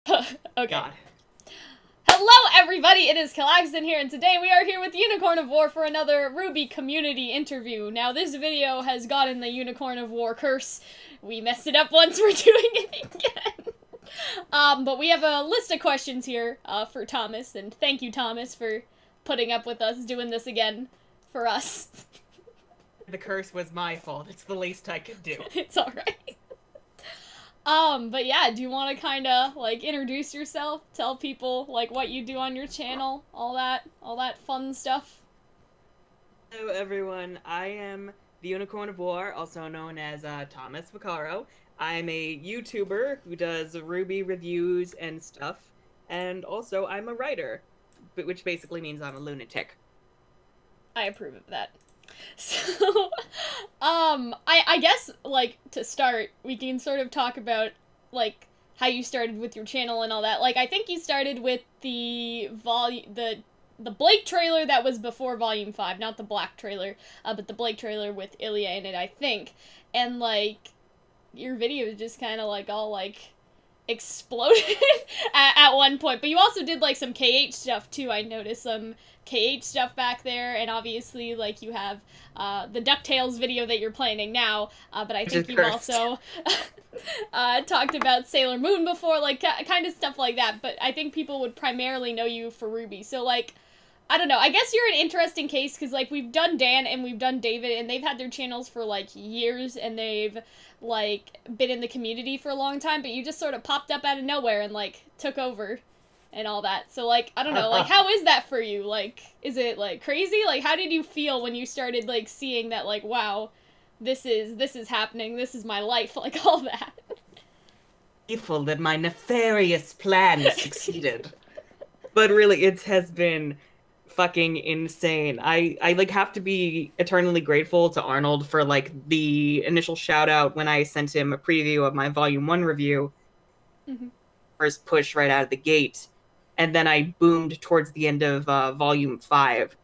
Okay. God. Hello everybody, it is Calxiyn here, and today we are here with Unicorn of War for another RWBY community interview. Now this video has gotten the Unicorn of War curse. We messed it up once, we're doing it again. But we have a list of questions here for Thomas, and thank you Thomas for putting up with us doing this again for us. The curse was my fault. It's the least I could do. It's alright. But yeah, do you want to kind of, like, introduce yourself? Tell people, like, what you do on your channel? All that fun stuff? Hello everyone, I am the Unicorn of War, also known as Thomas Vaccaro. I'm a YouTuber who does RWBY reviews and stuff, and also I'm a writer, which basically means I'm a lunatic. I approve of that. So, I guess, like, to start, we can sort of talk about, like, how you started with your channel and all that. Like, I think you started with the Blake trailer that was before Volume 5, not the Black trailer, but the Blake trailer with Ilya in it, I think. And, like, your videos just kind of, like, all, like, exploded at one point. But you also did, like, some KH stuff, too. I noticed some KH stuff back there, and obviously, like, you have the DuckTales video that you're planning now, but I think you've also talked about Sailor Moon before, like, kind of stuff like that, but I think people would primarily know you for RWBY, so, like, I don't know, I guess you're an interesting case, because, like, we've done Dan and we've done David, and they've had their channels for, like, years, and they've, like, been in the community for a long time, but you just sort of popped up out of nowhere and, like, took over and all that. So, like, I don't know, like, how is that for you? Like, is it, like, crazy? Like, how did you feel when you started, like, seeing that, like, wow, this is happening, this is my life, like, all that? Grateful that my nefarious plan succeeded. But really, it has been fucking insane. I like, have to be eternally grateful to Arnold for, like, the initial shout-out when I sent him a preview of my Volume 1 review. Mm-hmm. First push right out of the gate. And then I boomed towards the end of Volume 5.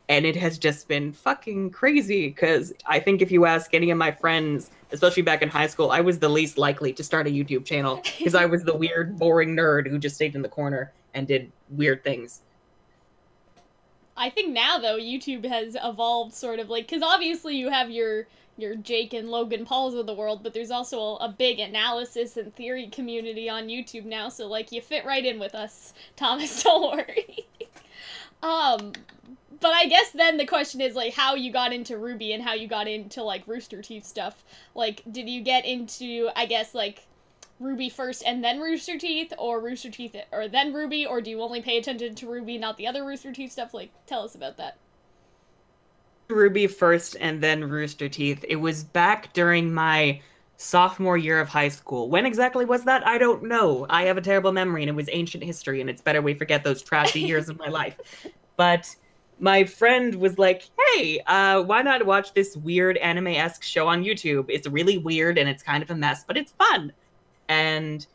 And it has just been fucking crazy, because I think if you ask any of my friends, especially back in high school, I was the least likely to start a YouTube channel, because I was the weird, boring nerd who just stayed in the corner and did weird things. I think now, though, YouTube has evolved sort of, like, because obviously you have your Jake and Logan Pauls of the world, but there's also a big analysis and theory community on YouTube now, so, like, you fit right in with us, Thomas, don't worry. But I guess then the question is, like, how you got into RWBY and how you got into, like, Rooster Teeth stuff. Like, did you get into, I guess, like, RWBY first and then Rooster Teeth, or Rooster Teeth or then RWBY, or do you only pay attention to RWBY, not the other Rooster Teeth stuff? Like, tell us about that. RWBY first and then Rooster Teeth. It was back during my sophomore year of high school. When exactly was that? I don't know. I have a terrible memory, and it was ancient history, and it's better we forget those trashy years of my life. But my friend was like, hey, why not watch this weird anime-esque show on YouTube? It's really weird, and it's kind of a mess, but it's fun. And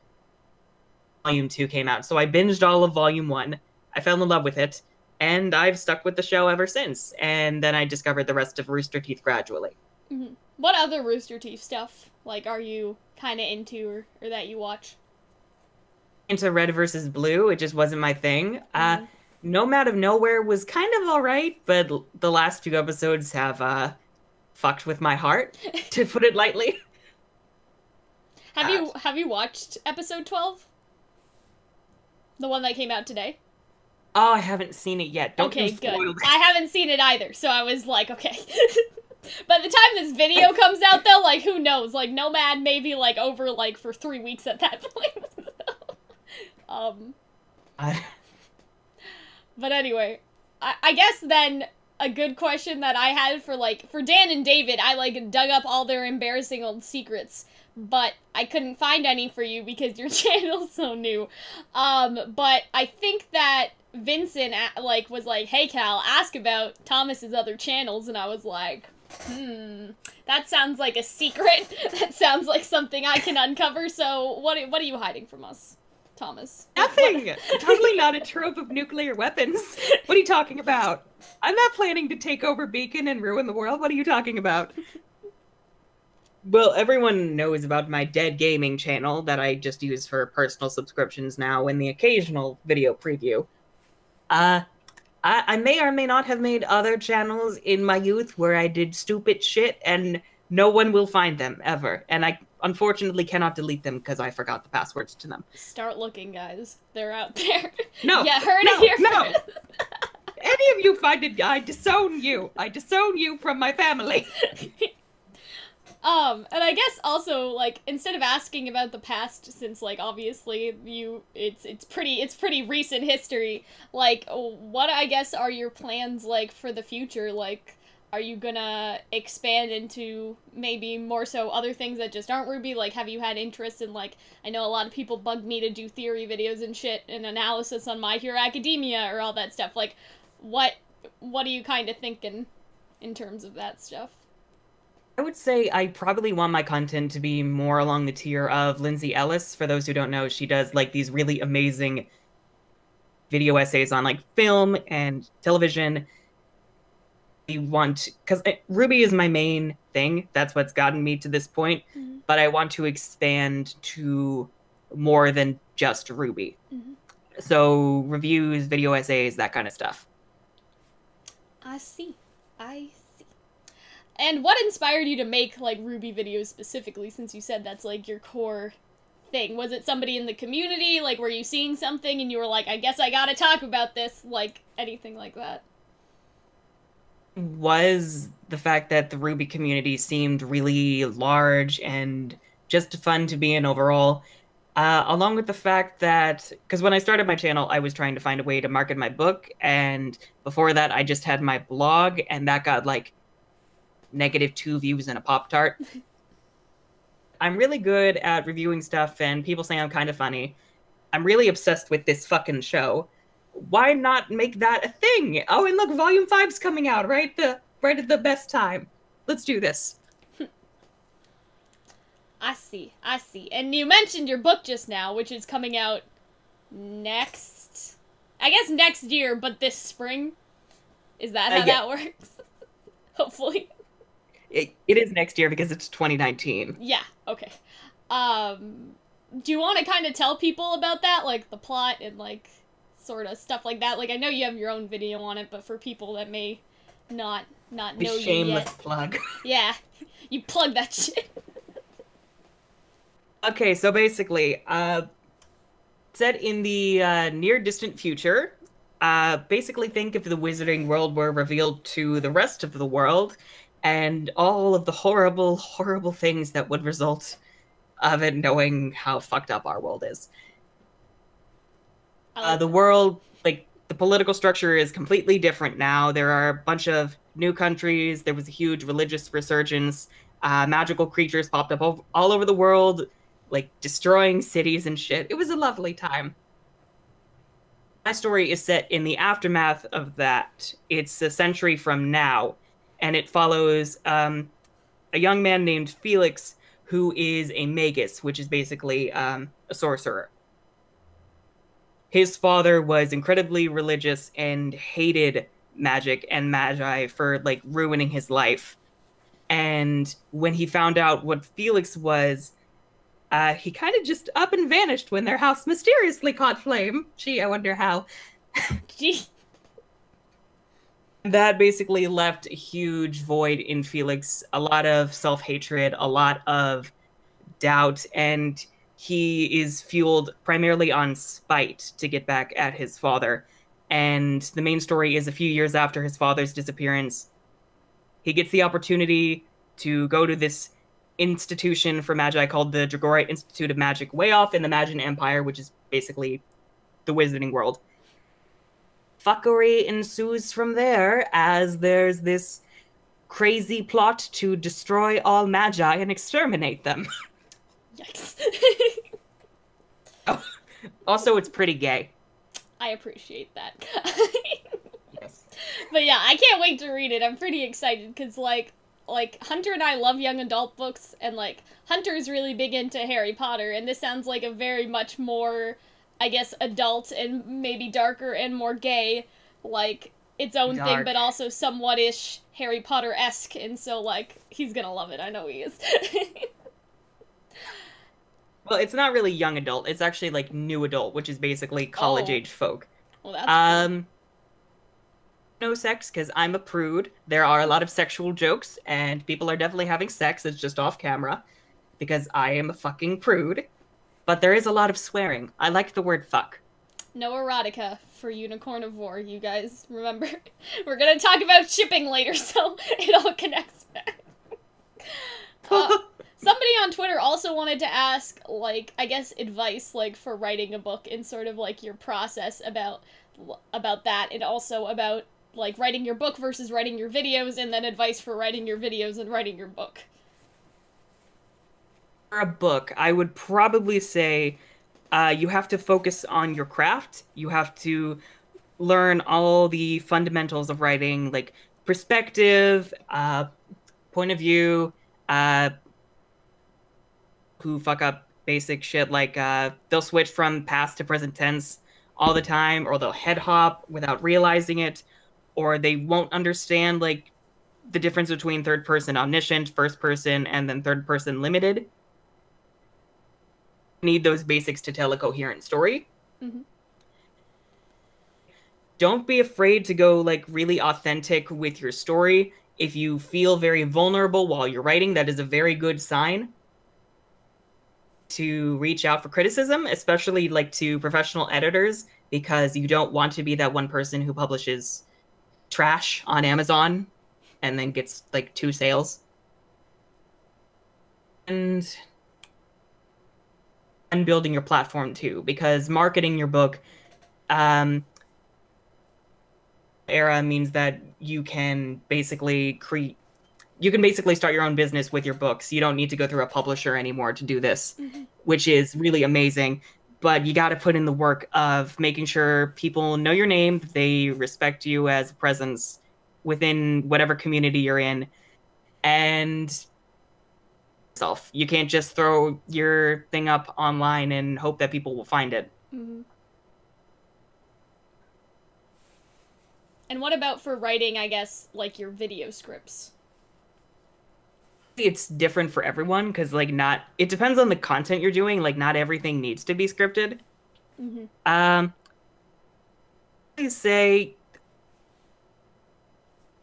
Volume 2 came out, so I binged all of Volume 1. I fell in love with it. And I've stuck with the show ever since. And then I discovered the rest of Rooster Teeth gradually. Mm-hmm. What other Rooster Teeth stuff, like, are you kind of into or that you watch? Into Red vs. Blue, it just wasn't my thing. Mm-hmm. Nomad of Nowhere was kind of alright, but the last 2 episodes have fucked with my heart, to put it lightly. Have you watched episode 12? The one that came out today? Oh, I haven't seen it yet. Don't okay, spoil good. this. I haven't seen it either, so I was like, okay. By the time this video comes out, though, like, who knows? Like, Nomad may be, like, over, like, for 3 weeks at that point. But anyway, I guess then a good question that I had for, like, for Dan and David, I, like, dug up all their embarrassing old secrets, but I couldn't find any for you because your channel's so new. But I think that Vincent, like, was like, hey, Cal, ask about Thomas's other channels, and I was like, that sounds like a secret. That sounds like something I can uncover, so what are you hiding from us, Thomas? Nothing! Totally not a trope of nuclear weapons. What are you talking about? I'm not planning to take over Beacon and ruin the world. What are you talking about? Well, everyone knows about my dead gaming channel that I just use for personal subscriptions now and the occasional video preview. Uh, I may or may not have made other channels in my youth where I did stupid shit, and no one will find them ever. And I unfortunately cannot delete them because I forgot the passwords to them. Start looking, guys. They're out there. No, Yeah, heard no, it here no. first. Any of you find it, I disown you. I disown you from my family. And I guess also, like, instead of asking about the past, since, like, obviously it's pretty recent history, like, what, I guess, are your plans, like, for the future? Like, are you gonna expand into maybe more so other things that just aren't RWBY? Like, have you had interest in, like, I know a lot of people bug me to do theory videos and shit and analysis on My Hero Academia or all that stuff. Like, what are you kind of thinking in terms of that stuff? I would say I probably want my content to be more along the tier of Lindsay Ellis. For those who don't know, she does like these really amazing video essays on like film and television. We want, because RWBY is my main thing. That's what's gotten me to this point. Mm-hmm. But I want to expand to more than just RWBY. Mm-hmm. So reviews, video essays, that kind of stuff. I see. And what inspired you to make, like, RWBY videos specifically, since you said that's, like, your core thing? Was it somebody in the community? Like, were you seeing something and you were like, I guess I gotta talk about this? Like, anything like that? Was the fact that the RWBY community seemed really large and just fun to be in overall. Along with the fact that, because when I started my channel, I was trying to find a way to market my book, and before that, I just had my blog, and that got, like, -2 views and a Pop-Tart. I'm really good at reviewing stuff, and people say I'm kind of funny. I'm really obsessed with this fucking show. Why not make that a thing? Oh, and look, Volume 5's coming out, right at the best time. Let's do this. I see. And you mentioned your book just now, which is coming out next year, but this spring? Is that how that works? Hopefully. It is next year because it's 2019. Yeah, okay. Do you want to kind of tell people about that? Like, the plot and, like, sort of stuff like that? Like, I know you have your own video on it, but for people that may not know you yet. Shameless plug. Yeah, you plug that shit. Okay, so basically, set in the near-distant future, basically think if the wizarding world were revealed to the rest of the world, and all of the horrible, horrible things that would result of it knowing how fucked up our world is. The world, like, the political structure is completely different now. There are a bunch of new countries. There was a huge religious resurgence. Magical creatures popped up all over the world, like, destroying cities and shit. It was a lovely time. My story is set in the aftermath of that. It's a century from now, and it follows a young man named Felix, who is a magus, which is basically a sorcerer. His father was incredibly religious and hated magic and magi for, like, ruining his life. And when he found out what Felix was, he kind of just up and vanished when their house mysteriously caught flame. Gee, I wonder how. Gee. That basically left a huge void in Felix, a lot of self-hatred, a lot of doubt, and he is fueled primarily on spite to get back at his father. And the main story is a few years after his father's disappearance, he gets the opportunity to go to this institution for magi called the Dragorite Institute of Magic, way off in the Magian Empire, which is basically the wizarding world. Fuckery ensues from there, as there's this crazy plot to destroy all magi and exterminate them. Yikes. Oh, also, it's pretty gay. I appreciate that. Yes. But yeah, I can't wait to read it. I'm pretty excited, because, like, Hunter and I love young adult books, and, like, Hunter's really big into Harry Potter, and this sounds like a very much more, I guess, adult and maybe darker and more gay, like, its own thing, dark. but also somewhat-ish Harry Potter-esque, and so, like, he's gonna love it. I know he is. Well, it's not really young adult. It's actually like new adult, which is basically college Oh, age folk. well, that's cool. Um, no sex because I'm a prude. There are a lot of sexual jokes, and people are definitely having sex. It's just off camera because I am a fucking prude. But there is a lot of swearing. I like the word fuck. No erotica for Unicorn of War, you guys. Remember, we're gonna talk about shipping later, so it all connects back. Somebody on Twitter also wanted to ask, like, I guess advice, like, for writing a book and sort of, like, your process about that, and also about, like, writing your book versus writing your videos, and then advice for writing your videos and writing your book. For a book, I would probably say you have to focus on your craft. You have to learn all the fundamentals of writing, like perspective, point of view, who fuck up basic shit like they'll switch from past to present tense all the time, or they'll head hop without realizing it, or they won't understand like the difference between third person omniscient, first person, and then third person limited. Need those basics to tell a coherent story. Mm-hmm. Don't be afraid to go like really authentic with your story. If you feel very vulnerable while you're writing, that is a very good sign to reach out for criticism, especially like to professional editors, because you don't want to be that one person who publishes trash on Amazon and then gets like 2 sales. And building your platform too, because marketing your book era means that you can basically start your own business with your books. You don't need to go through a publisher anymore to do this, Mm-hmm. which is really amazing. But you got to put in the work of making sure people know your name, they respect you as a presence within whatever community you're in, and self. You can't just throw your thing up online and hope that people will find it. Mm-hmm. And what about for writing, I guess, like your video scripts? It's different for everyone because like not it depends on the content you're doing. Like not everything needs to be scripted. Mm-hmm. I say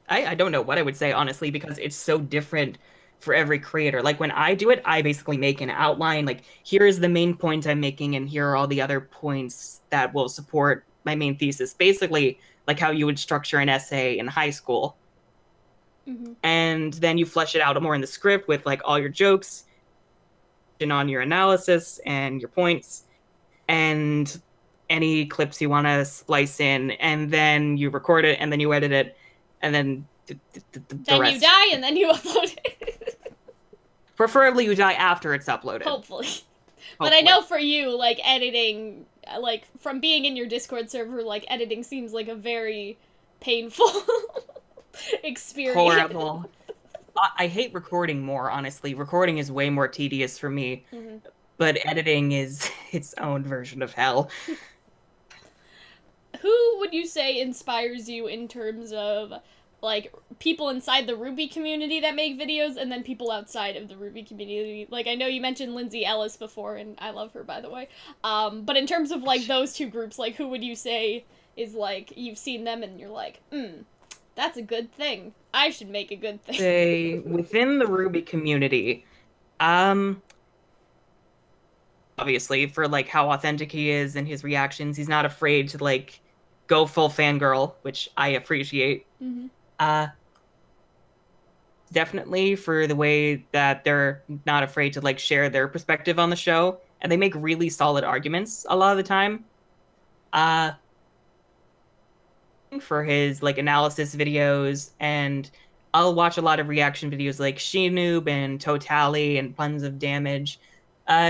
I don't know what I would say honestly, because it's so different for every creator. Like when I do it, I basically make an outline, like here is the main point I'm making and here are all the other points that will support my main thesis. Basically like how you would structure an essay in high school. Mm-hmm. And then you flesh it out more in the script with like all your jokes and on your analysis and your points and any clips you want to splice in, and then you record it and then you edit it, and then then rest. You die and then you upload it. Preferably you die after it's uploaded. Hopefully. But I know for you, like, editing, like, from being in your Discord server, like, editing seems like a very painful experience. Horrible. I hate recording more, honestly. Recording is way more tedious for me. Mm-hmm. But editing is its own version of hell. Who would you say inspires you in terms of, like, people inside the RWBY community that make videos, and then people outside of the RWBY community? Like, I know you mentioned Lindsay Ellis before, and I love her, by the way. But in terms of, like, those two groups, like, who would you say is, like, you've seen them and you're like, that's a good thing. I should make a good thing. Say, within the RWBY community, obviously, for, like, how authentic he is and his reactions, he's not afraid to, like, go full fangirl, which I appreciate. Mm-hmm. Definitely for the way that they're not afraid to, like, share their perspective on the show, and they make really solid arguments a lot of the time. For his, like, analysis videos, and I'll watch a lot of reaction videos like Shinoob and Totally and Puns of Damage,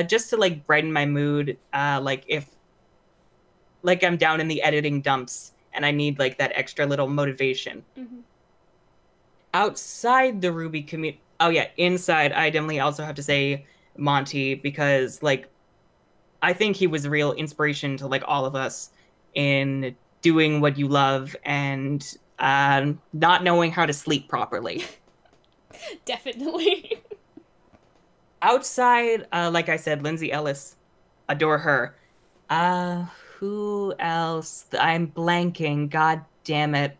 just to, like, brighten my mood, like, if, like, I'm down in the editing dumps and I need, like, that extra little motivation. Mm-hmm. Outside the RWBY community, oh yeah, inside, I definitely also have to say Monty, because, like, I think he was a real inspiration to, like, all of us in doing what you love and not knowing how to sleep properly. Definitely. Outside, like I said, Lindsay Ellis, adore her. Uh, who else? I'm blanking. God damn it.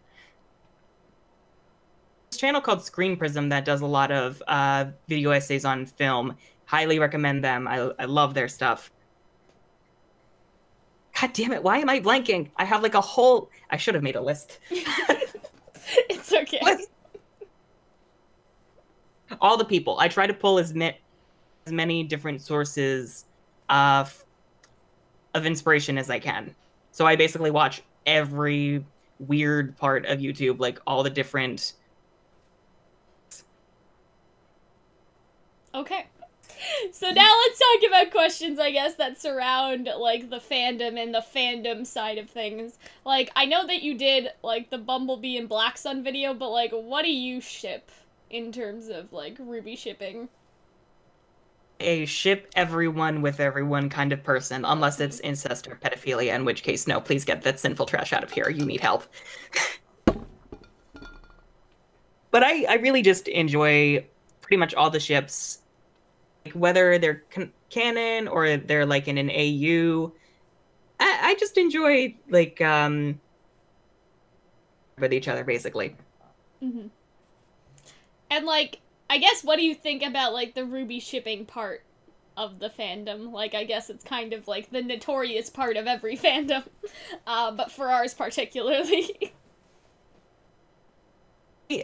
This channel called Screen Prism that does a lot of video essays on film. Highly recommend them. I love their stuff. God damn it, why am I blanking? I have like a whole. I should have made a list. It's okay. List. All the people. I try to pull as many different sources of inspiration as I can. So I basically watch every weird part of YouTube, like all the different. Okay. So now let's talk about questions, I guess, that surround, like, the fandom and the fandom side of things. Like, I know that you did, like, the Bumblebee and Black Sun video, but, like, what do you ship in terms of, like, RWBY shipping? A ship everyone with everyone kind of person, unless it's incest or pedophilia, in which case, no, please get that sinful trash out of here. You need help. But I really just enjoy pretty much all the ships, like, whether they're canon or they're like in an AU. I just enjoy like with each other basically. Mm-hmm. And like, I guess, what do you think about like the RWBY shipping part of the fandom? Like, I guess it's kind of like the notorious part of every fandom, but for ours particularly.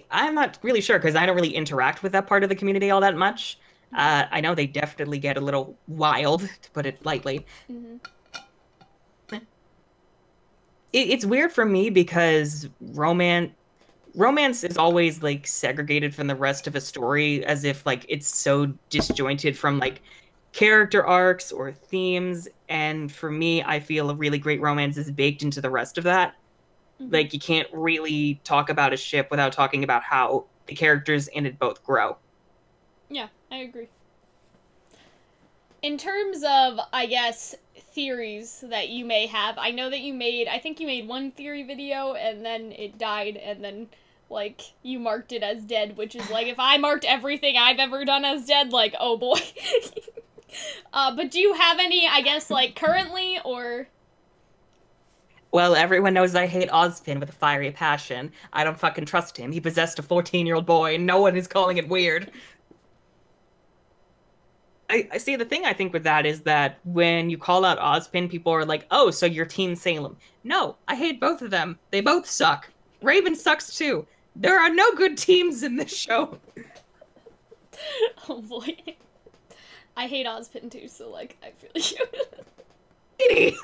I'm not really sure because I don't really interact with that part of the community all that much. I know they definitely get a little wild, to put it lightly. Mm-hmm. It's weird for me because romance is always like segregated from the rest of a story, as if like it's so disjointed from like character arcs or themes. And for me, I feel a really great romance is baked into the rest of that. Mm-hmm. Like, you can't really talk about a ship without talking about how the characters in it both grow. Yeah, I agree. In terms of, I guess, theories that you may have, I know that I think you made one theory video, and then it died, and then, like, you marked it as dead, which is, like, if I marked everything I've ever done as dead, like, oh boy. But do you have any, I guess, like, currently, or... Well, everyone knows I hate Ozpin with a fiery passion. I don't fucking trust him. He possessed a 14-year-old boy, and no one is calling it weird. I see, the thing I think with that is that when you call out Ozpin, people are like, oh, so you're Team Salem. No, I hate both of them. They both suck. Raven sucks too. There are no good teams in this show. Oh boy. I hate Ozpin too, so, like, I feel you.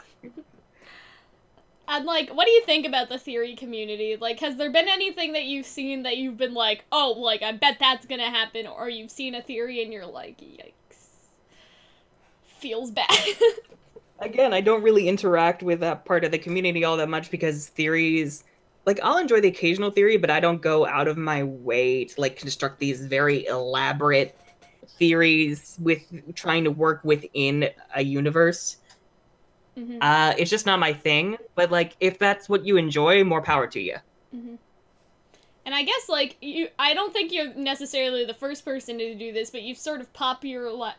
And, like, what do you think about the theory community? Like, has there been anything that you've seen that you've been like, oh, like, I bet that's gonna happen, or you've seen a theory and you're like, yikes. Feels bad. Again, I don't really interact with that part of the community all that much because theories... Like, I'll enjoy the occasional theory, but I don't go out of my way to, like, construct these very elaborate theories with trying to work within a universe. Mm-hmm. It's just not my thing, but, like, if that's what you enjoy, more power to you. Mm-hmm. And I guess, like, I don't think you're necessarily the first person to do this, but you've sort of popularized,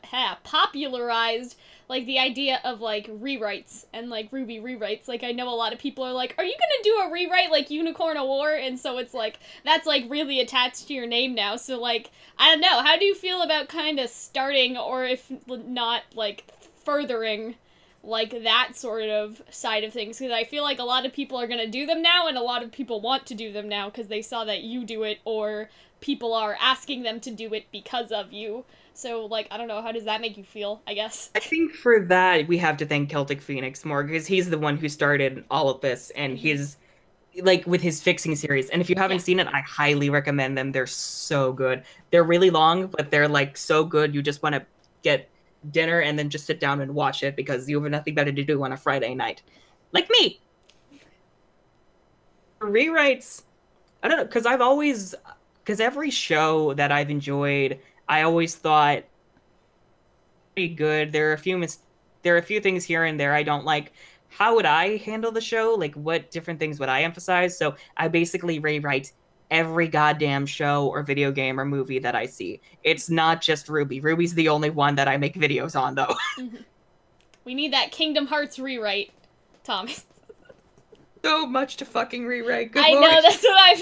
like, the idea of, like, rewrites and, like, RWBY rewrites. Like, I know a lot of people are like, are you gonna do a rewrite like Unicorn of War? And so it's, like, that's, like, really attached to your name now. So, like, I don't know. How do you feel about kind of starting, or if not, like, furthering, like, that sort of side of things? Because I feel like a lot of people are going to do them now, and a lot of people want to do them now because they saw that you do it, or people are asking them to do it because of you. So, like, I don't know, how does that make you feel, I guess? I think for that, we have to thank Celtic Phoenix more, because he's the one who started all of this, and he's, like, with his fixing series. And if you haven't seen it, I highly recommend them. They're so good. They're really long, but they're, like, so good, you just want to get dinner and then just sit down and watch it because you have nothing better to do on a Friday night. Like me! Rewrites, I don't know, because every show that I've enjoyed, I always thought pretty good. There are a few things here and there I don't like, how would I handle the show? Like, what different things would I emphasize? So I basically rewrite every goddamn show or video game or movie that I see. It's not just RWBY. RWBY's the only one that I make videos on, though. Mm-hmm. We need that Kingdom Hearts rewrite, Thomas. So much to fucking rewrite. Good I Lord. know, that's why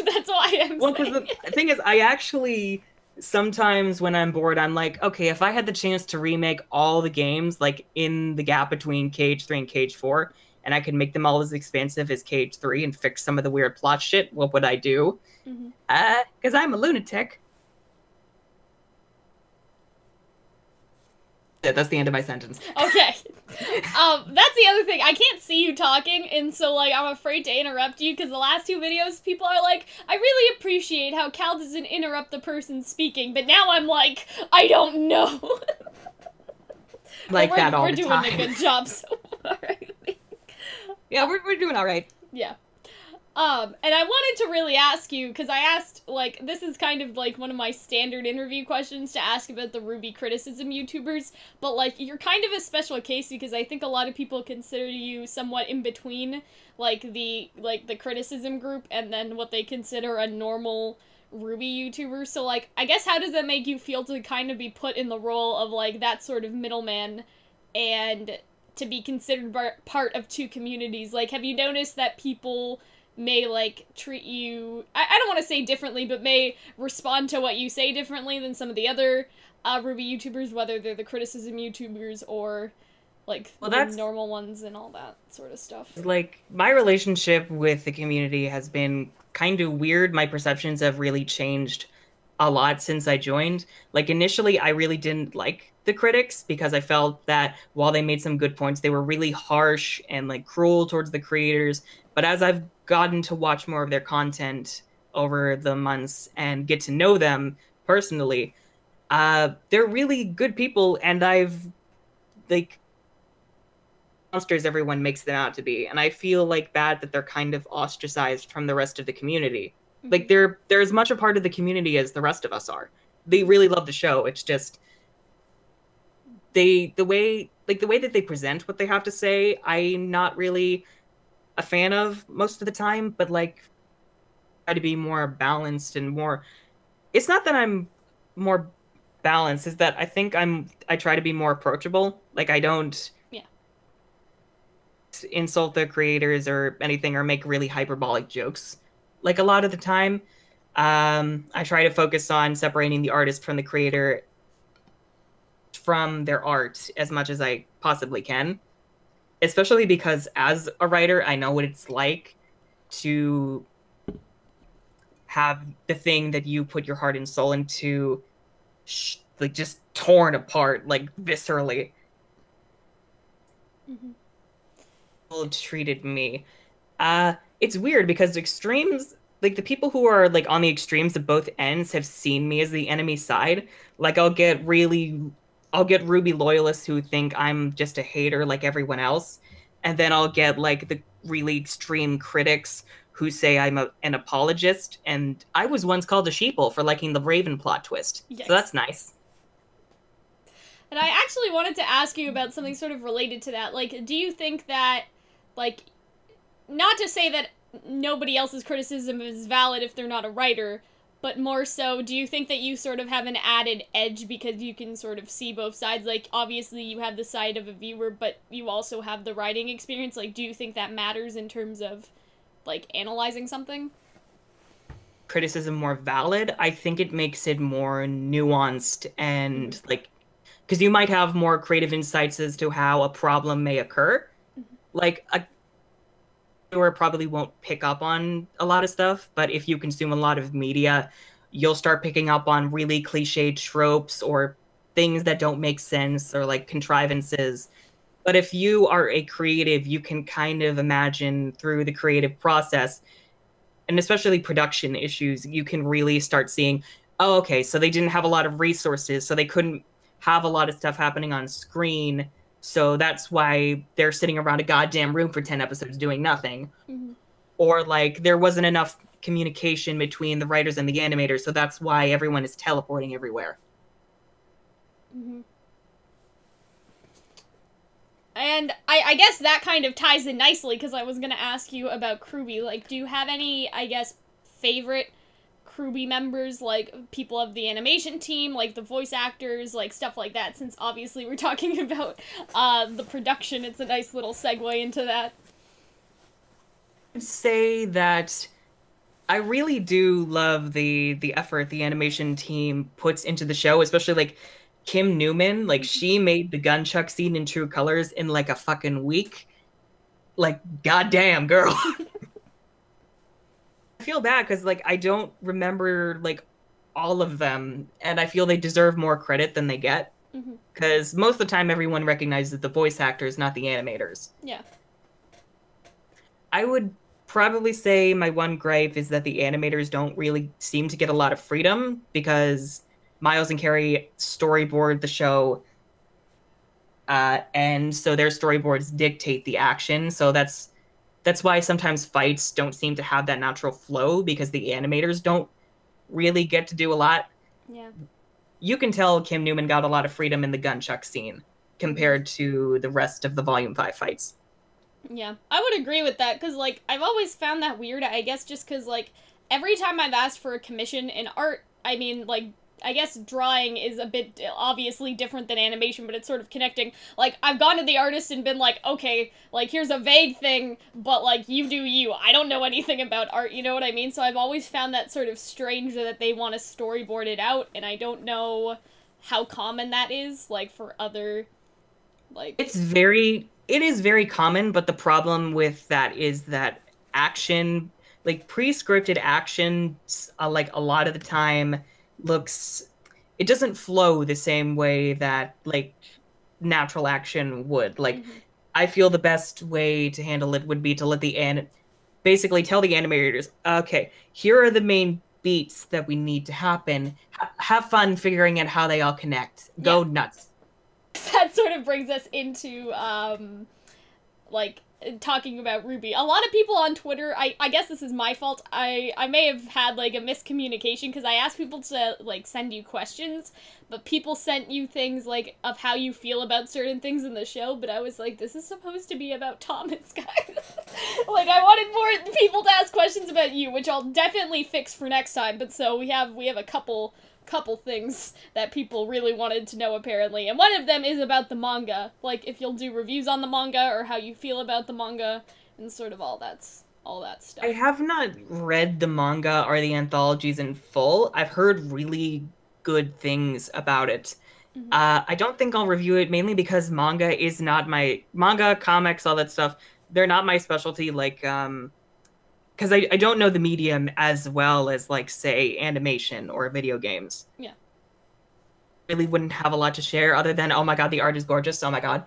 I'm well, saying. because the thing is, I actually sometimes when I'm bored, I'm like, okay, if I had the chance to remake all the games, like in the gap between KH3 and KH4, and I could make them all as expansive as KH3 and fix some of the weird plot shit, what would I do? Because I'm a lunatic. Yeah, that's the end of my sentence. Okay. That's the other thing. I can't see you talking, and so, like, I'm afraid to interrupt you, because the last 2 videos, people are like, I really appreciate how Cal doesn't interrupt the person speaking, but now I'm like, I don't know. Like that all the time. We're doing a good job so far, I think. Yeah, we're doing all right. Yeah. And I wanted to really ask you, because I asked, like, this is kind of, like, one of my standard interview questions to ask about the RWBY criticism YouTubers, but, like, you're kind of a special case, because I think a lot of people consider you somewhat in between, like, the criticism group and then what they consider a normal RWBY YouTuber, so, like, I guess how does that make you feel to kind of be put in the role of, like, that sort of middleman, and to be considered part of 2 communities? Like, have you noticed that people may, like, treat you, I don't want to say differently, but may respond to what you say differently than some of the other RWBY YouTubers, whether they're the criticism YouTubers or, like, the normal ones and all that sort of stuff? Like, my relationship with the community has been kind of weird. My perceptions have really changed a lot since I joined. Like, initially, I really didn't like the critics because I felt that while they made some good points, they were really harsh and, like, cruel towards the creators. But as I've gotten to watch more of their content over the months and get to know them personally, they're really good people, and I've, like, monsters everyone makes them out to be, and I feel, like, bad that they're kind of ostracized from the rest of the community. Mm-hmm. Like, they're as much a part of the community as the rest of us are. They really love the show. It's just the way that they present what they have to say, I'm not really a fan of most of the time, but, like, try to be more balanced and more, it's not that I'm more balanced, is that I think I try to be more approachable. Like, I don't insult the creators or anything or make really hyperbolic jokes. Like, a lot of the time, I try to focus on separating the artist from the creator from their art as much as I possibly can. Especially because as a writer, I know what it's like to have the thing that you put your heart and soul into, like, just torn apart, like, viscerally. Mm-hmm. People treated me. It's weird because extremes, like, the people who are, like, on the extremes of both ends have seen me as the enemy side. Like, I'll get RWBY loyalists who think I'm just a hater like everyone else. And then I'll get, like, the really extreme critics who say I'm an apologist. And I was once called a sheeple for liking the Raven plot twist. Yikes. So that's nice. And I actually wanted to ask you about something sort of related to that. Like, do you think that, like, not to say that nobody else's criticism is valid if they're not a writer, but more so, do you think that you sort of have an added edge because you can sort of see both sides? Like, obviously you have the side of a viewer, but you also have the writing experience. Like, do you think that matters in terms of, like, analyzing something? Criticism more valid? I think it makes it more nuanced and, like, because you might have more creative insights as to how a problem may occur. Mm-hmm. Like, a viewer probably won't pick up on a lot of stuff, but if you consume a lot of media, you'll start picking up on really cliched tropes or things that don't make sense or, like, contrivances. But if you are a creative, you can kind of imagine through the creative process, and especially production issues, you can really start seeing, oh, okay, so they didn't have a lot of resources, so they couldn't have a lot of stuff happening on screen, so that's why they're sitting around a goddamn room for 10 episodes doing nothing. Mm-hmm. Or, like, there wasn't enough communication between the writers and the animators, so that's why everyone is teleporting everywhere. Mm-hmm. And I guess that kind of ties in nicely, because I was going to ask you about RWBY. Like, do you have any, I guess, favorite RWBY members, like people of the animation team, like the voice actors, like stuff like that? Since obviously we're talking about the production, it's a nice little segue into that. I'd say that I really do love the effort the animation team puts into the show, especially like Kim Newman. Like she made the gunchuck scene in true colors in like a fucking week. Like goddamn, girl. I feel bad because like I don't remember like all of them, and I feel they deserve more credit than they get. Because most of the time, everyone recognizes the voice actors, not the animators. Yeah. I would probably say my one gripe is that the animators don't really seem to get a lot of freedom because Miles and Carrie storyboard the show, and so their storyboards dictate the action. So that's why sometimes fights don't seem to have that natural flow because the animators don't really get to do a lot. Yeah. You can tell Kim Newman got a lot of freedom in the gunchuck scene compared to the rest of the Volume 5 fights. Yeah, I would agree with that, because, like, I've always found that weird, I guess, just because, like, every time I've asked for a commission in art, I mean, like, I guess drawing is a bit obviously different than animation, but it's sort of connecting. Like, I've gone to the artist and been like, okay, like, here's a vague thing, but, like, you do you. I don't know anything about art, you know what I mean? So I've always found that sort of strange that they want to storyboard it out, and I don't know how common that is, like, for other, like... It is very common, but the problem with that is that action, like pre-scripted action, like a lot of the time it doesn't flow the same way that like natural action would. Like, I feel the best way to handle it would be to let basically tell the animators, okay, here are the main beats that we need to happen. Have fun figuring out how they all connect. Go nuts. That sort of brings us into, like, talking about RWBY. A lot of people on Twitter, I guess this is my fault, I may have had, like, a miscommunication, because I asked people to, like, send you questions, but people sent you things, like, of how you feel about certain things in the show, but I was like, this is supposed to be about Thomas, guys. Like, I wanted more people to ask questions about you, which I'll definitely fix for next time, but so we have a couple things that people really wanted to know, apparently, and one of them is about the manga, like if you'll do reviews on the manga or how you feel about the manga and sort of all that stuff. I have not read the manga or the anthologies in full. I've heard really good things about it. I don't think I'll review it, mainly because manga is not my comics, all that stuff. They're not my specialty, like because I don't know the medium as well as, like, say, animation or video games. Yeah. Really wouldn't have a lot to share other than, oh my god, the art is gorgeous, oh my god.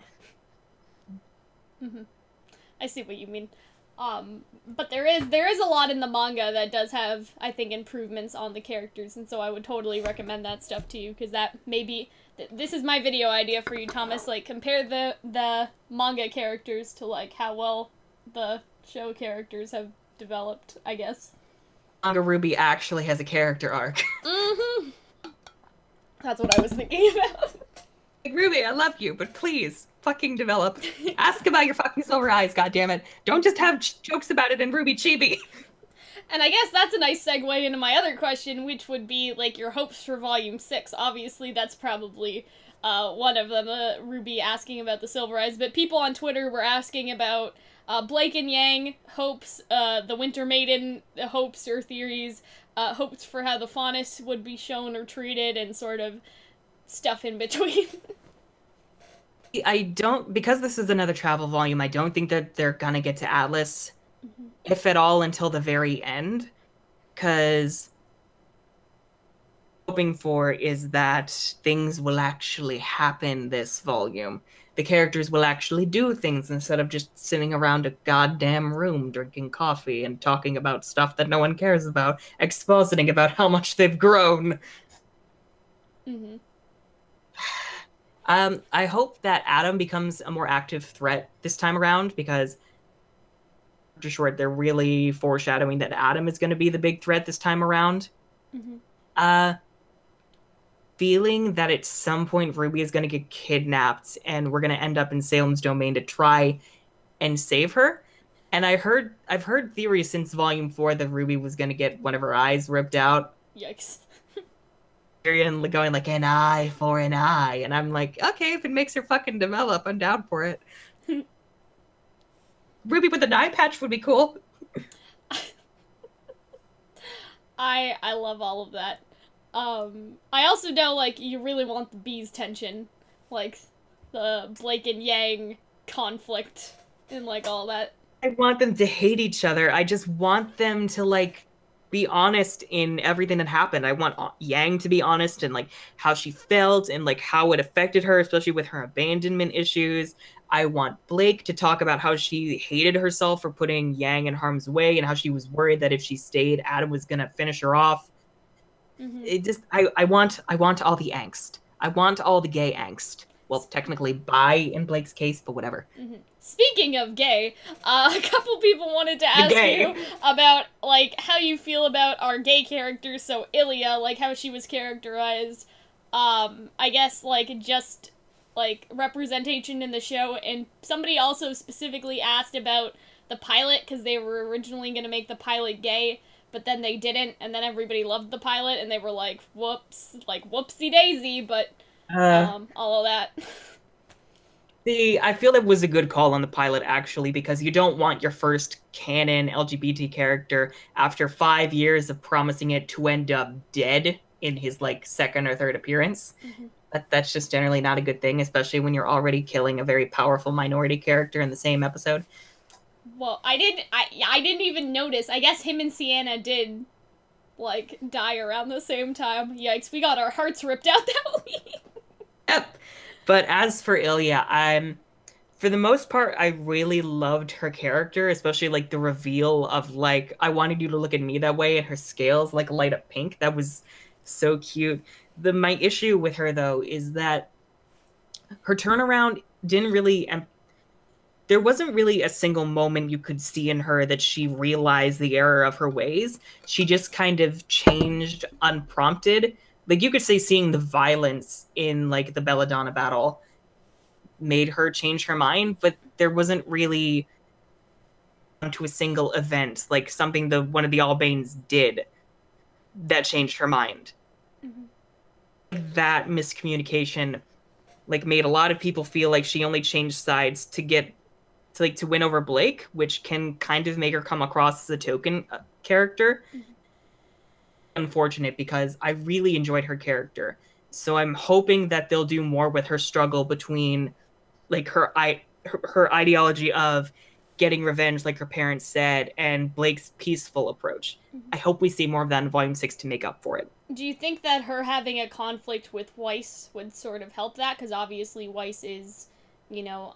I see what you mean. But there is a lot in the manga that does have, I think, improvements on the characters, and so I would totally recommend that stuff to you, because that maybe... This is my video idea for you, Thomas. Like, compare the manga characters to, like, how well the show characters have developed, I guess. Manga RWBY actually has a character arc. That's what I was thinking about. Like, RWBY, I love you, but please, fucking develop. Ask about your fucking silver eyes, goddammit. Don't just have jokes about it in RWBY Chibi. And I guess that's a nice segue into my other question, which would be, like, your hopes for Volume 6. Obviously, that's probably one of them, RWBY asking about the silver eyes, but people on Twitter were asking about Blake and Yang, hopes, the Winter Maiden, hopes or theories, hopes for how the Faunus would be shown or treated, and sort of stuff in between. I don't, because this is another travel volume, I don't think that they're gonna get to Atlas, if at all, until the very end, because hoping for is that things will actually happen this volume. The characters will actually do things instead of just sitting around a goddamn room drinking coffee and talking about stuff that no one cares about, expositing about how much they've grown. I hope that Adam becomes a more active threat this time around, because after short, they're really foreshadowing that Adam is going to be the big threat this time around. feeling that at some point Ruby is going to get kidnapped and we're going to end up in Salem's domain to try and save her. And I've heard theories since Volume 4 that Ruby was going to get one of her eyes ripped out. Yikes. And going like, an eye for an eye. And I'm like, okay, if it makes her fucking develop, I'm down for it. Ruby with an eye patch would be cool. I love all of that. I also know, like, you really want the bees tension. Like, the Blake and Yang conflict and, like, all that. I want them to hate each other. I just want them to, like, be honest in everything that happened. I want Yang to be honest in, like, how she felt and, like, how it affected her, especially with her abandonment issues. I want Blake to talk about how she hated herself for putting Yang in harm's way and how she was worried that if she stayed, Adam was going to finish her off. Mm-hmm. It just, I want all the angst. I want all the gay angst. Well, technically bi in Blake's case, but whatever. Mm-hmm. Speaking of gay, a couple people wanted to ask you about, like, how you feel about our gay characters. So Ilya, like, how she was characterized. I guess, like, just, like, representation in the show. And somebody also specifically asked about the pilot, because they were originally going to make the pilot gay, but then they didn't, and then everybody loved the pilot, and they were like, whoops, like, whoopsie daisy, but, all of that. See, I feel it was a good call on the pilot, actually, because you don't want your first canon LGBT character, after 5 years of promising it, to end up dead in his, like, second or third appearance. Mm-hmm. That's just generally not a good thing, especially when you're already killing a very powerful minority character in the same episode. Well, I didn't even notice. I guess him and Sienna did, like, die around the same time. Yikes, we got our hearts ripped out that week. Yep. But as for Ilya, for the most part, I really loved her character, especially, like, the reveal of, like, I wanted you to look at me that way, and her scales, like, light up pink. That was so cute. My issue with her, though, is that her turnaround didn't really... there wasn't really a single moment you could see in her that she realized the error of her ways. She just kind of changed unprompted. Like, you could say seeing the violence in, like, the Belladonna battle made her change her mind, but there wasn't really to a single event, like something one of the Albanes did that changed her mind. Mm-hmm. That miscommunication, like, made a lot of people feel like she only changed sides to win over Blake, which can kind of make her come across as a token character. Mm-hmm. Unfortunate, because I really enjoyed her character. So I'm hoping that they'll do more with her struggle between, like, her ideology of getting revenge, like her parents said, and Blake's peaceful approach. Mm-hmm. I hope we see more of that in Volume 6 to make up for it. Do you think that her having a conflict with Weiss would sort of help that? Because obviously Weiss is, you know,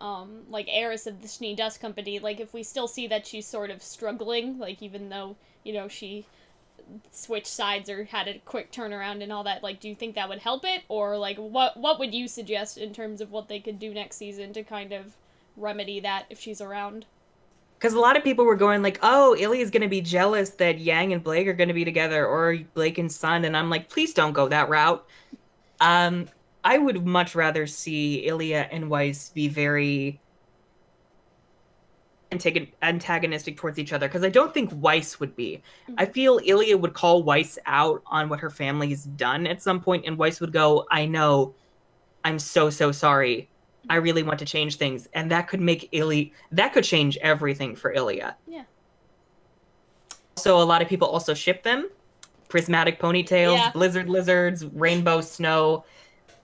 like, heiress of the Schnee Dust Company. Like, if we still see that she's sort of struggling, like, even though, you know, she switched sides or had a quick turnaround and all that, like, do you think that would help it? Or, like, what would you suggest in terms of what they could do next season to kind of remedy that if she's around? Because a lot of people were going like, oh, Ilya's going to be jealous that Yang and Blake are going to be together, or Blake and Sun, and I'm like, please don't go that route. I would much rather see Ilya and Weiss be very antagonistic towards each other, because I don't think Weiss would be. Mm-hmm. I feel Ilya would call Weiss out on what her family's done at some point, and Weiss would go, I know, I'm so sorry. I really want to change things. And that could change everything for Ilya. Yeah. So a lot of people also ship them. Prismatic ponytails, blizzard lizards, rainbow snow.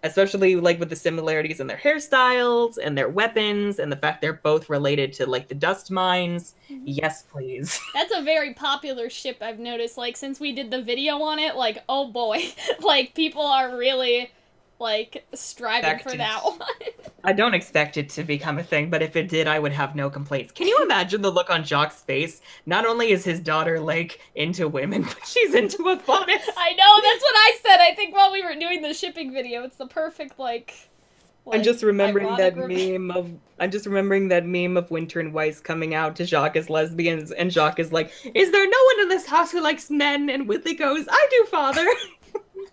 Especially, like, with the similarities in their hairstyles and their weapons and the fact they're both related to, like, the dust mines. Mm-hmm. Yes, please. That's a very popular ship, I've noticed. Like, since we did the video on it, like, oh boy. Like, people are really, like, striving for that one. I don't expect it to become a thing, but if it did, I would have no complaints. Can you imagine the look on Jacques' face? Not only is his daughter, like, into women, but she's into a goddess. I know, that's what I said, I think, while we were doing the shipping video. It's the perfect, like I'm just remembering that meme of Winter and Weiss coming out to Jacques as lesbians, and Jacques is like, is there no one in this house who likes men? And Whitley goes, I do, father.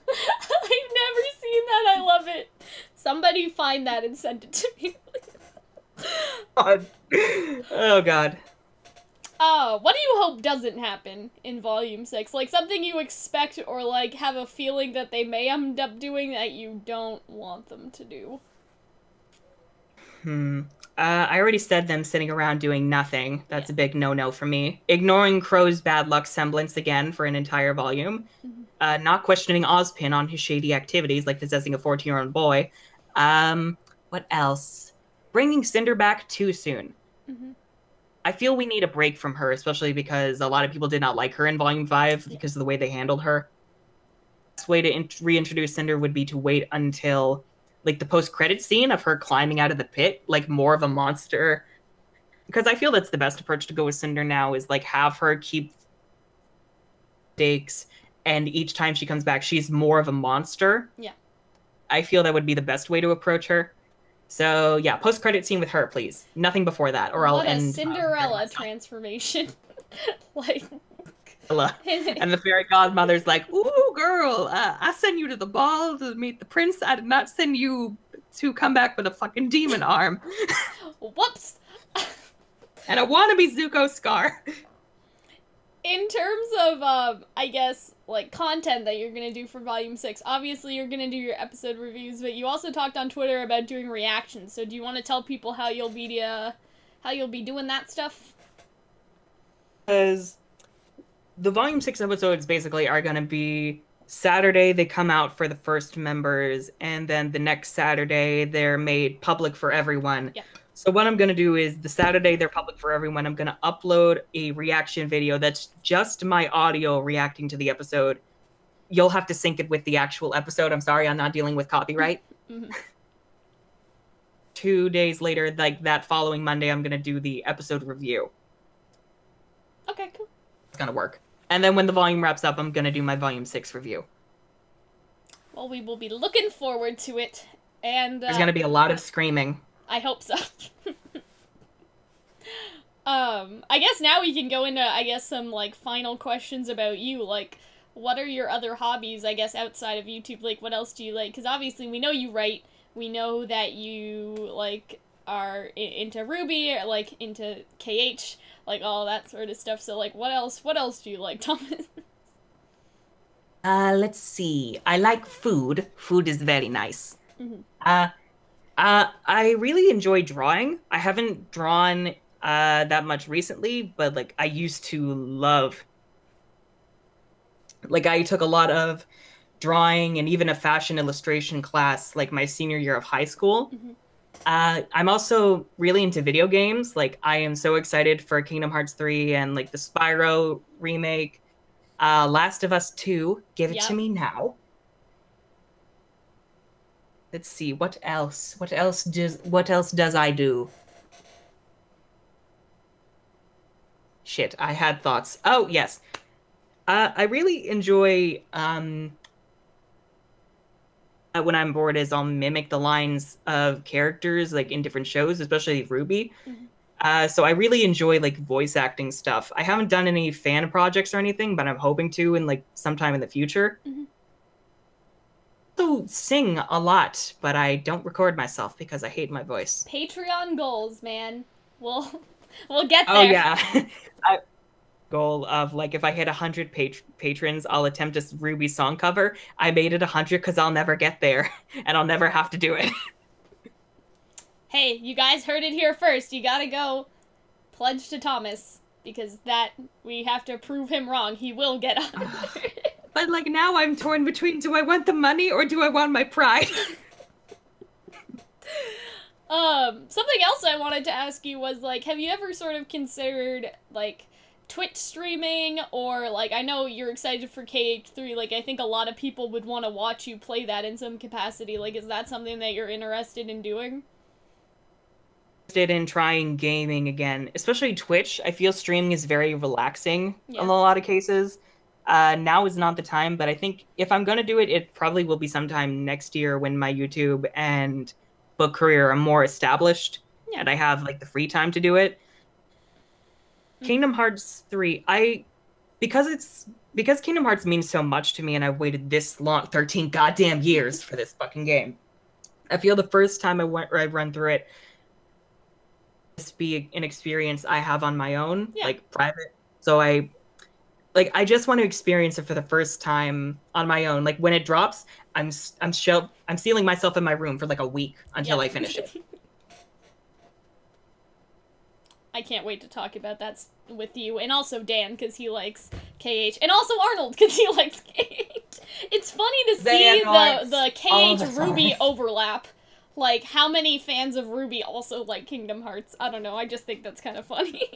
I've never seen that. I love it. Somebody find that and send it to me, please. God. Oh, God. What do you hope doesn't happen in Volume 6? Like, something you expect or, like, have a feeling that they may end up doing that you don't want them to do? I already said them sitting around doing nothing. That's Yeah. a big no-no for me. Ignoring Crow's bad luck semblance again for an entire volume. Not questioning Ozpin on his shady activities, like possessing a 14-year-old boy. What else? Bringing Cinder back too soon. I feel we need a break from her, especially because a lot of people did not like her in Volume 5 because of the way they handled her. The best way to reintroduce Cinder would be to wait until, like, the post-credit scene of her climbing out of the pit, like, more of a monster. Because I feel that's the best approach to go with Cinder now, is, like, have her keep stakes, and each time she comes back, she's more of a monster. Yeah. I feel that would be the best way to approach her. So, yeah, post-credit scene with her, please. Nothing before that, or I'll end... What a Cinderella transformation. Like... And the fairy godmother's like, ooh, girl, I sent you to the ball to meet the prince. I did not send you to come back with a fucking demon arm. Whoops! And a wannabe Zuko scar. In terms of, I guess, like, content that you're gonna do for Volume 6, obviously you're gonna do your episode reviews, but you also talked on Twitter about doing reactions, so do you want to tell people how you'll be doing that stuff? Because the Volume 6 episodes basically are gonna be Saturday, they come out for the first members, and then the next Saturday, they're made public for everyone. Yeah. So what I'm going to do is the Saturday they're public for everyone, I'm going to upload a reaction video that's just my audio reacting to the episode. You'll have to sync it with the actual episode. I'm sorry, I'm not dealing with copyright. 2 days later, like that following Monday, I'm going to do the episode review. Okay, cool. It's going to work. And then when the volume wraps up, I'm going to do my Volume 6 review. Well, we will be looking forward to it. And there's going to be a lot of screaming. I hope so. I guess now we can go into, I guess, some, like, final questions about you. Like, what are your other hobbies, I guess, outside of YouTube? Like, what else do you like? Because obviously we know you write. We know that you, like, are into RWBY, or, like, into KH, like, all that sort of stuff. So, like, what else do you like, Thomas? Let's see. I like food. Food is very nice. I really enjoy drawing. I haven't drawn that much recently, but like I used to love. Like I took a lot of drawing and even a fashion illustration class like my senior year of high school. I'm also really into video games. Like I am so excited for Kingdom Hearts 3 and like the Spyro remake. Last of Us 2, give it to me now. Let's see, what else? What else does I do? Shit, I had thoughts. Oh, yes. I really enjoy when I'm bored is I'll mimic the lines of characters like in different shows, especially RWBY. So I really enjoy like voice acting stuff. I haven't done any fan projects or anything, but I'm hoping to in like sometime in the future. Also sing a lot, but I don't record myself because I hate my voice. Patreon goals, man. We'll get there. Oh yeah. Goal of like if I hit 100 patrons, I'll attempt a RWBY song cover. I made it 100 because I'll never get there, and I'll never have to do it. Hey, you guys heard it here first. You gotta go pledge to Thomas, because that, we have to prove him wrong. He will get 100. But, like, now I'm torn between, do I want the money or do I want my pride? Something else I wanted to ask you was, like, have you ever sort of considered, like, Twitch streaming, or, like, I know you're excited for KH3, like, I think a lot of people would want to watch you play that in some capacity. Like, is that something that you're interested in doing? In trying gaming again, especially Twitch. I feel streaming is very relaxing in a lot of cases. Now is not the time, but I think if I'm going to do it, it probably will be sometime next year when my YouTube and book career are more established and I have like the free time to do it. Kingdom Hearts 3, I because Kingdom Hearts means so much to me and I've waited this long, 13 goddamn years for this fucking game. I feel the first time I run through it, this be an experience I have on my own, like private. So I just want to experience it for the first time on my own. Like when it drops, I'm sealing myself in my room for like a week until I finish it. I can't wait to talk about that with you, and also Dan, because he likes KH, and also Arnold, because he likes KH. It's funny to see the KH RWBY overlap. Like, how many fans of RWBY also like Kingdom Hearts? I don't know, I just think that's kind of funny.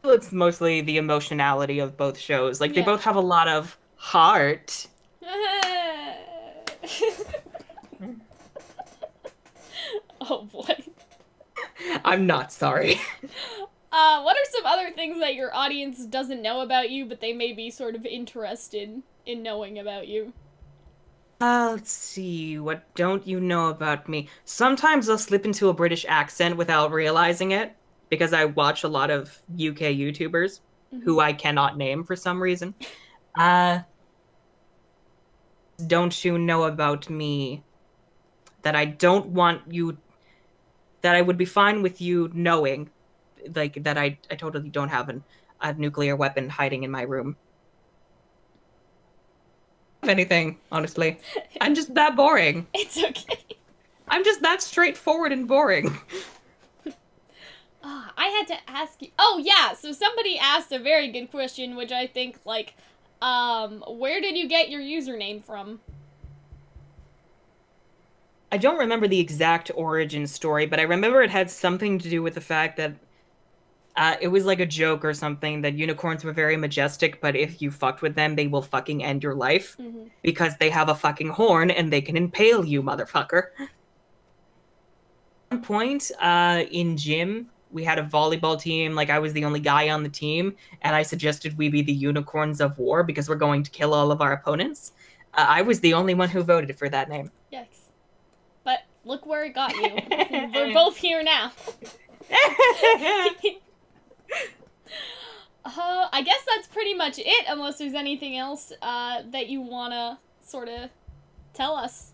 Well, it's mostly the emotionality of both shows. Like, they both have a lot of heart. Oh boy. I'm not sorry. What are some other things that your audience doesn't know about you, but they may be sort of interested in knowing about you? Let's see. What don't you know about me? Sometimes I'll slip into a British accent without realizing it, because I watch a lot of UK YouTubers who I cannot name for some reason. Don't you know about me that I don't want you... that I would be fine with you knowing, like, that I totally don't have a nuclear weapon hiding in my room. Anything, honestly. I'm just that boring. It's okay. I'm just that straightforward and boring. I had to ask you... Oh, yeah, so somebody asked a very good question, which I think, like, where did you get your username from? I don't remember the exact origin story, but I remember it had something to do with the fact that it was like a joke or something that unicorns were very majestic, but if you fucked with them, they will fucking end your life because they have a fucking horn and they can impale you, motherfucker. At one point, in gym, we had a volleyball team. Like, I was the only guy on the team, and I suggested we be the unicorns of war because we're going to kill all of our opponents. I was the only one who voted for that name. Yikes. But look where it got you. We're both here now. I guess that's pretty much it, unless there's anything else that you wanna sort of tell us.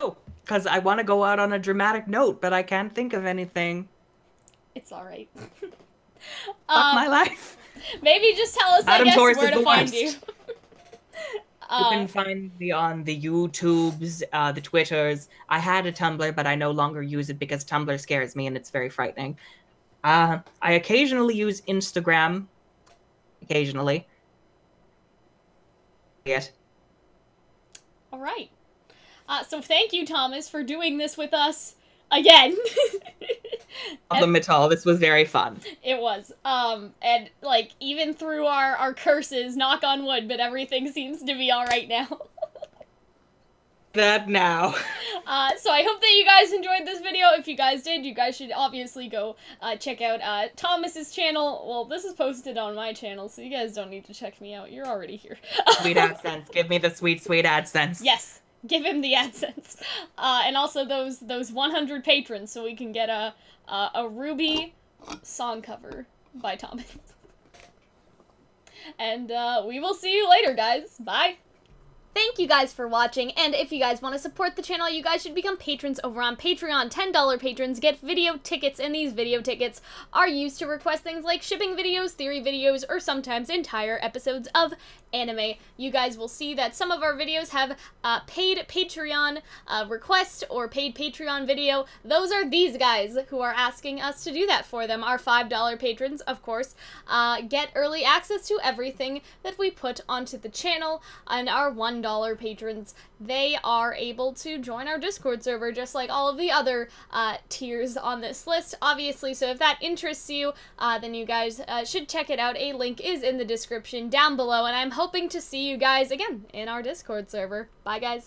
Oh, because I want to go out on a dramatic note, but I can't think of anything. It's alright. Fuck my life. Maybe just tell us, I guess, where to find you. You can find me on the YouTubes, the Twitters. I had a Tumblr, but I no longer use it because Tumblr scares me and it's very frightening. I occasionally use Instagram. Occasionally. Yes. All right. So thank you, Thomas, for doing this with us again. Them at all. This was very fun. It was. And, like, even through our curses, knock on wood, but everything seems to be alright now. That now. So I hope that you guys enjoyed this video. If you guys did, you guys should obviously go check out Thomas's channel. Well, this is posted on my channel, so you guys don't need to check me out. You're already here. Sweet AdSense. Give me the sweet, sweet AdSense. Yes. Give him the AdSense. And also those 100 patrons, so we can get a RWBY song cover by Thomas. And we will see you later, guys. Bye! Thank you guys for watching, and if you guys want to support the channel, you guys should become patrons over on Patreon. $10 patrons get video tickets, and these video tickets are used to request things like shipping videos, theory videos, or sometimes entire episodes of anime. You guys will see that some of our videos have paid Patreon request or paid Patreon video. Those are these guys who are asking us to do that for them. Our $5 patrons, of course, get early access to everything that we put onto the channel, and our $1 patrons, they are able to join our Discord server just like all of the other tiers on this list, obviously. So if that interests you, then you guys should check it out. A link is in the description down below, and I'm hoping to see you guys again in our Discord server. Bye, guys.